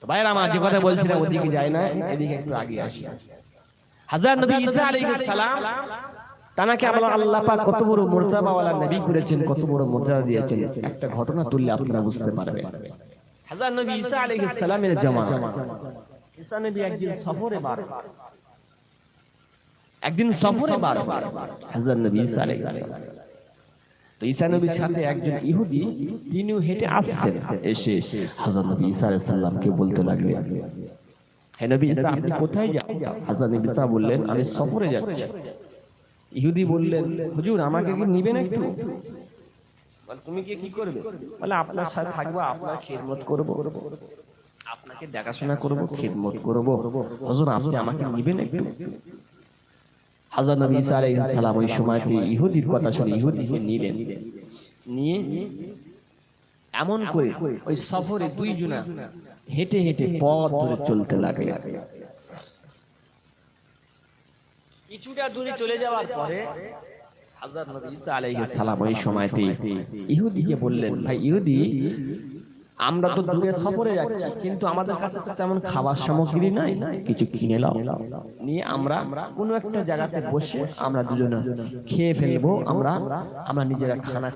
তো ভাইরা আমার যে কথা বলছিলাম ওদিকে যায় না, এদিকে একটু আগে আসি। হযরত নবী ঈসা আলাইহিস সালাম তানাকে আল্লাহ পাক কত বড় মর্যাদাওয়ালা নবী করেছেন, কত বড় মর্যাদা দিয়েছেন, একটা ঘটনা তুললে আপনারা বুঝতে পারবেন। হযরত নবী ঈসা আলাইহিস সালামের জামানা, ঈসা নবী একদিন সফরে বার, হযরত নবী ঈসা আলাইহিস সালাম। তো ঈসা নবীর সাথে একজন ইহুদি, তিনিও হেঁটে আসছেন, এসে হযরত নবী ঈসা আলাইহিস সালামকে বলতে লাগলেন, হে নবী ঈসা, আপনি কোথায় যান? হযরত নবী ঈসা বললেন, আমি সফরে যাচ্ছি। ইহুদি বললেন, হুজুর আমাকে কি নিবেন একটু? বলে, তুমি কি করবে? বলে, আপনার সাথে থাকবো, আপনার খিদমত করব, আপনাকে দেখাশোনা করব, খিদমত করব। হুজুর আপনি আমাকে নিবেন একটু? হযরত নবী ঈসা আলাইহিস সালাম ওই সময়তে ইহুদির কথা শুনে ইহুদিকে নিলেন, নিয়ে এমন করে ওই সফরে দুইজনা হেঁটে হেঁটে পথ ধরে চলতে লাগলেন। কিছুটা দূরে চলে যাওয়ার পরে হযরত নবী ঈসা আলাইহিস সালাম ওই সময়তে ইহুদিকে বললেন, ভাই ইহুদি, আমরা তো দূরে সফরে যাচ্ছি, কিন্তু আমাদের কাছে তো তেমন খাবার সামগ্রী নাই, কিছু কিনে নাও, নিয়ে আমরা কোনো একটা জায়গাতে বসে আমরা দুজনে খেয়ে ফেলবো, আমরা নিজেরা খানা